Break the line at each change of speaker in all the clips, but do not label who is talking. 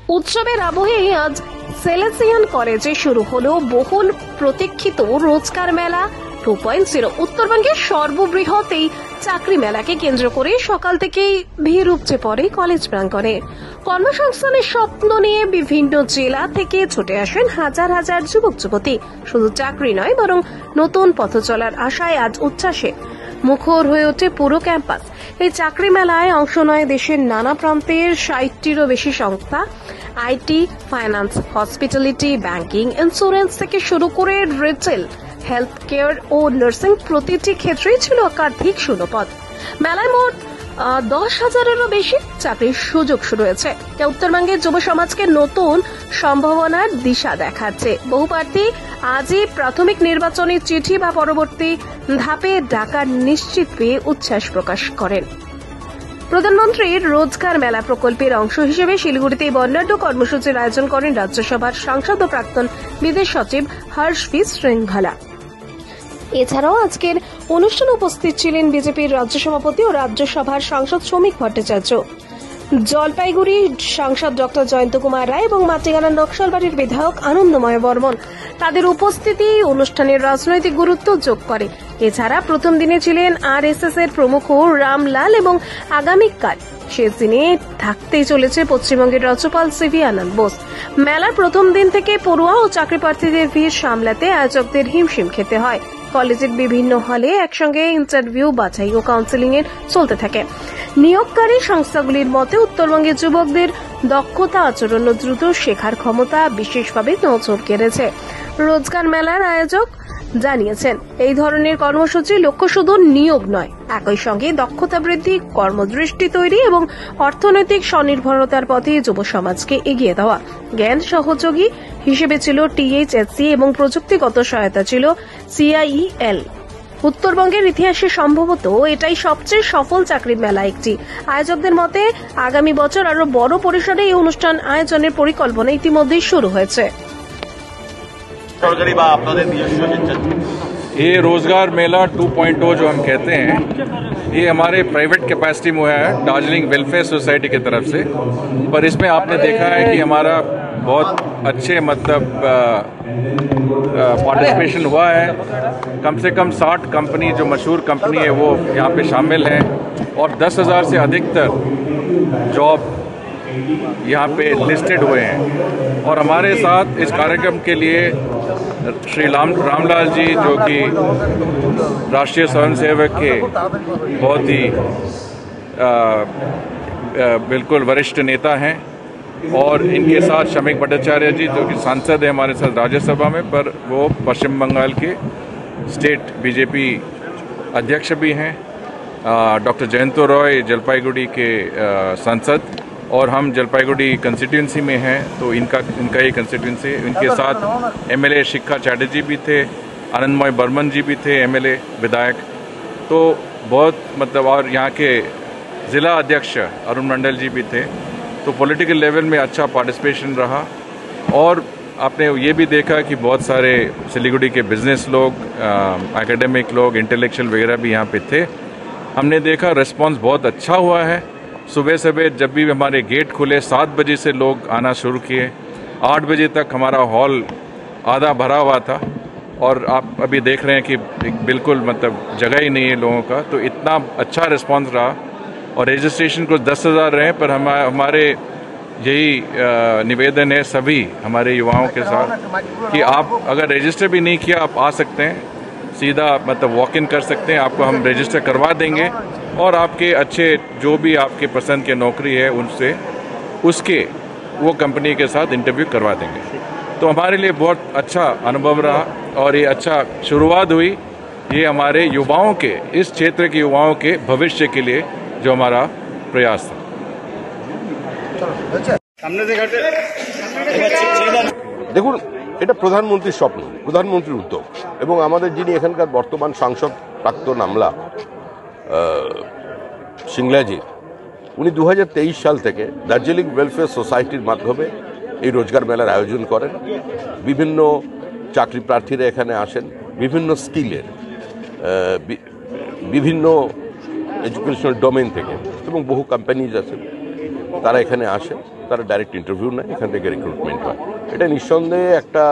উৎসবের আবহে আজ সেলেসিয়ান কলেজে শুরু হলো বহুল প্রতীক্ষিত রোজগার মেলা 2.0। উত্তরবঙ্গের সর্ববৃহৎ এই চাকরি মেলাকে কেন্দ্র করে সকাল থেকেই ভিড় উপচে পড়ে কলেজ প্রাঙ্গণে। কর্মসংস্থানের স্বপ্ন নিয়ে বিভিন্ন জেলা থেকে ছুটে আসেন হাজার হাজার যুবক যুবতী। শুধু চাকরি নয়, বরং নতুন পথ চলার আশায় আজ উচ্ছ্বাসে মুখর হয়ে ওঠে পুরো ক্যাম্পাস। এই চাকরি মেলায় অংশ নেয় দেশের নানা প্রান্তের 60টিরও বেশি সংস্থা। IT, finance, hospitality, banking, insurance থেকে শুরু করে রিটেল, হেলথ কেয়ার ও নার্সিং প্রতিটি ক্ষেত্রেই ছিল একাধিক শূন্যপদ। মেলায় মোট 10,000-এরও বেশি চাকরির সুযোগ শুরু হয়েছে, যা উত্তরবঙ্গের যুব সমাজকে নতুন সম্ভাবনার দিশা দেখাচ্ছে। বহু প্রার্থী আজই প্রাথমিক নির্বাচনী চিঠি বা পরবর্তী ধাপে ডাকা নিশ্চিত পেয়ে উচ্ছ্বাস প্রকাশ করেন। প্রধানমন্ত্রীর রোজগার মেলা প্রকল্পের অংশ হিসেবে শিলিগুড়িতে বর্ণাঢ্য কর্মসূচির আয়োজন করেন রাজ্যসভার সাংসদ ও প্রাক্তন বিদেশ সচিব হর্ষবীর শ্রীংঘলা। এছাড়াও আজকের অনুষ্ঠানে উপস্থিত ছিলেন বিজেপির রাজ্য সভাপতি ও রাজ্যসভার সাংসদ শ্রমিক ভট্টাচার্য, জলপাইগুড়ি সাংসদ ডক্টর জয়ন্ত কুমার রায় এবং মাটিগাড়ার নকশালবাড়ির বিধায়ক আনন্দময় বর্মন। তাদের উপস্থিতি অনুষ্ঠানের রাজনৈতিক গুরুত্ব যোগ করে। এছাড়া প্রথম দিনে ছিলেন আরএসএস এর প্রমুখ রামলাল এবং আগামীকাল শেষ দিনে থাকতেই চলেছে পশ্চিমবঙ্গের রাজ্যপাল সিভি আনন্দ বোস। মেলার প্রথম দিন থেকে পড়ুয়া ও চাকরি প্রার্থীদের ভিড় সামলাতে আয়োজকদের হিমশিম খেতে হয়। কলেজের বিভিন্ন হলে একসঙ্গে ইন্টারভিউ, বাছাই ও কাউন্সেলিং এর চলতে থাকে। নিয়োগকারী সংস্থাগুলির মতে উত্তরবঙ্গের যুবকদের দক্ষতা, আচরণ ও দ্রুত শেখার ক্ষমতা বিশেষভাবে নজর কেড়েছে। রোজগার মেলার আয়োজক জানিয়েছেন, এই ধরনের কর্মসূচি লক্ষ্য শুধু নিয়োগ নয়, একই সঙ্গে দক্ষতা বৃদ্ধি, কর্মদৃষ্টি তৈরি এবং অর্থনৈতিক স্বনির্ভরতার পথে যুব সমাজকে এগিয়ে দেওয়া। জ্ঞান সহযোগী হিসেবে ছিল টিএইচএসসি এবং প্রযুক্তিগত সহায়তা ছিল CIEL। উত্তরবঙ্গের ইতিহাসে সম্ভবত এটাই সবচেয়ে সফল চাকরি মেলা একটি। আয়োজকদের মতে আগামী বছর আরো বড় পরিসরে এই অনুষ্ঠান আয়োজনের পরিকল্পনা ইতিমধ্যেই শুরু হয়েছে।
ये रोजगार मेला 2.0 जो हम कहते हैं, ये हमारे प्राइवेट कैपेसिटी में है दार्जिलिंग वेलफेयर सोसाइटी की तरफ से। पर इसमें आपने देखा है कि हमारा बहुत अच्छे पार्टिसिपेशन हुआ है। कम से कम 60 कंपनी जो मशहूर कंपनी है वो यहाँ पे शामिल हैं और 10,000 से अधिकतर जॉब यहाँ पे लिस्टेड हुए हैं। और हमारे साथ इस कार्यक्रम के लिए श्री रामलाल जी, जो कि राष्ट्रीय स्वयंसेवक के बहुत ही बिल्कुल वरिष्ठ नेता हैं, और इनके साथ श्रमिक भट्टाचार्य जी, जो कि सांसद है हमारे साथ राज्यसभा में, पर वो पश्चिम बंगाल के स्टेट बीजेपी अध्यक्ष भी हैं, डॉक्टर जयंत रॉय जलपाईगुड़ी के सांसद, और हम जलपाईगुड़ी कंस्टिट्यूंसी में हैं तो इनका ही कंस्टिट्यूंसी। इनके साथ MLA शिखा चैटर्जी भी थे, आनंदमय बर्मन जी भी थे, MLA विधायक। तो बहुत और यहाँ के ज़िला अध्यक्ष अरुण मंडल जी भी थे। तो पॉलिटिकल लेवल में अच्छा पार्टिसिपेशन रहा। और आपने ये भी देखा कि बहुत सारे सिलीगुड़ी के बिजनेस लोग, एकेडमिक लोग, इंटेलेक्चुअल वगैरह भी यहाँ पे थे। हमने देखा रिस्पॉन्स बहुत अच्छा हुआ है। सुबह सुबह जब भी हमारे गेट खुले 7 बजे से लोग आना शुरू किए, 8 बजे तक हमारा हॉल आधा भरा हुआ था। और आप अभी देख रहे हैं कि बिल्कुल जगह ही नहीं है लोगों का। तो इतना अच्छा रिस्पांस रहा। और रजिस्ट्रेशन कुछ 10,000 रहे, पर हमारे यही निवेदन है सभी हमारे युवाओं के साथ कि आप अगर रजिस्टर भी नहीं किया, आप आ सकते हैं, सीधा वॉक इन कर सकते हैं। आपको हम रजिस्टर करवा देंगे और आपके अच्छे जो भी आपके पसंद के नौकरी है उनसे उसके वो कंपनी के साथ इंटरव्यू करवा देंगे। तो हमारे लिए बहुत अच्छा अनुभव रहा और ये अच्छा शुरुआत हुई। ये हमारे युवाओं के, इस क्षेत्र के युवाओं के भविष्य के लिए जो हमारा प्रयास था।
দেখুন, এটা প্রধানমন্ত্রীর স্বপ্ন, প্রধানমন্ত্রীর উদ্যোগ, এবং আমাদের যিনি এখানকার বর্তমান সাংসদ প্রাক্তন আমলা সিংলাজি, উনি 2023 সাল থেকে দার্জিলিং ওয়েলফেয়ার সোসাইটির মাধ্যমে এই রোজগার মেলার আয়োজন করেন। বিভিন্ন চাকরি প্রার্থীরা এখানে আসেন, বিভিন্ন স্কিলের, বিভিন্ন এডুকেশনাল ডোমেন থেকে, এবং বহু কোম্পানিজ আছেন। তারা এখানে আসে, তারা ডাইরেক্ট ইন্টারভিউ নেয়, এখান থেকে রিক্রুটমেন্ট হয়। এটা নিঃসন্দেহে একটা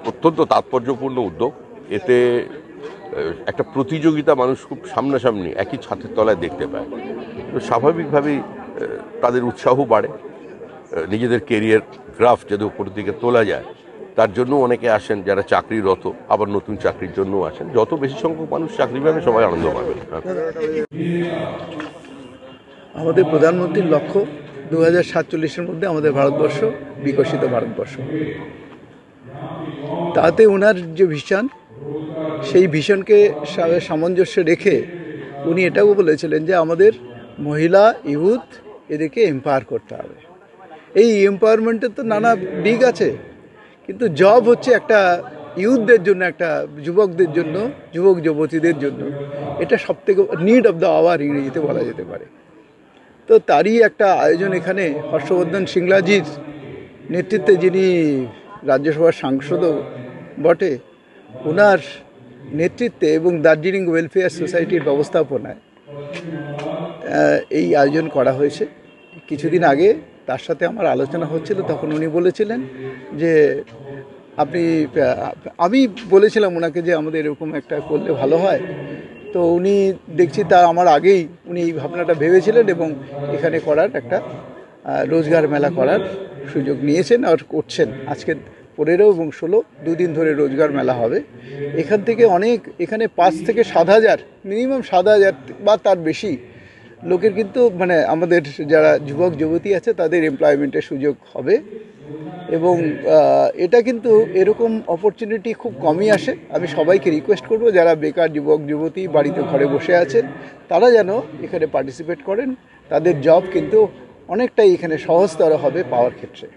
অত্যন্ত তাৎপর্যপূর্ণ উদ্যোগ। এতে একটা প্রতিযোগিতা মানুষ খুব সামনাসামনি একই ছাদের তলায় দেখতে পায়, তো স্বাভাবিকভাবেই তাদের উৎসাহ বাড়ে। নিজেদের কেরিয়ার গ্রাফ যদি উপরের দিকে তোলা যায়, তার জন্য অনেকে আসেন যারা চাকরিরত, আবার নতুন চাকরির জন্য আসেন। যত বেশি সংখ্যক মানুষ চাকরি পাবে, সবাই আনন্দ পাবে।
আমাদের প্রধানমন্ত্রীর লক্ষ্য 2047-এর মধ্যে আমাদের ভারতবর্ষ বিকশিত ভারতবর্ষ। তাতে ওনার যে ভিশন, সেই ভিশনকে সামঞ্জস্য রেখে উনি এটাও বলেছিলেন যে আমাদের মহিলা, ইউথ এদেরকে এম্পাওয়ার করতে হবে। এই এম্পাওয়ারমেন্টের তো নানা দিক আছে, কিন্তু জব হচ্ছে একটা ইউথদের জন্য, একটা যুবকদের জন্য, যুবক যুবতীদের জন্য এটা সবথেকে নিড অফ দ্য আওয়ার ইংরেজিতে বলা যেতে পারে। তো তারই একটা আয়োজন এখানে হর্ষবর্ধন সিংলাজির নেতৃত্বে, যিনি রাজ্যসভার সাংসদও বটে, ওনার নেতৃত্বে এবং দার্জিলিং ওয়েলফেয়ার সোসাইটির ব্যবস্থাপনায় এই আয়োজন করা হয়েছে। কিছুদিন আগে তার সাথে আমার আলোচনা হচ্ছিল, তখন উনি বলেছিলেন যে আমি বলেছিলাম ওনাকে যে আমাদের এরকম একটা করলে ভালো হয়। তো উনি দেখছি তা আমার আগেই উনি এই ভাবনাটা ভেবেছিলেন এবং এখানে করার একটা রোজগার মেলা করার সুযোগ নিয়েছেন আর করছেন। আজকে 15 এবং 16 দুদিন ধরে রোজগার মেলা হবে। এখান থেকে অনেক, এখানে 5 থেকে 7,000, মিনিমাম 7,000 বা তার বেশি লোকের কিন্তু মানে আমাদের যারা যুবক যুবতী আছে তাদের এমপ্লয়মেন্টের সুযোগ হবে। এবং এটা কিন্তু এরকম অপরচুনিটি খুব কমই আসে। আমি সবাইকে রিকোয়েস্ট করব, যারা বেকার যুবক যুবতী বাড়িতে ঘরে বসে আছেন, তারা যেন এখানে পার্টিসিপেট করেন। তাদের জব কিন্তু অনেকটাই এখানে সহজতর হবে পাওয়ার ক্ষেত্রে।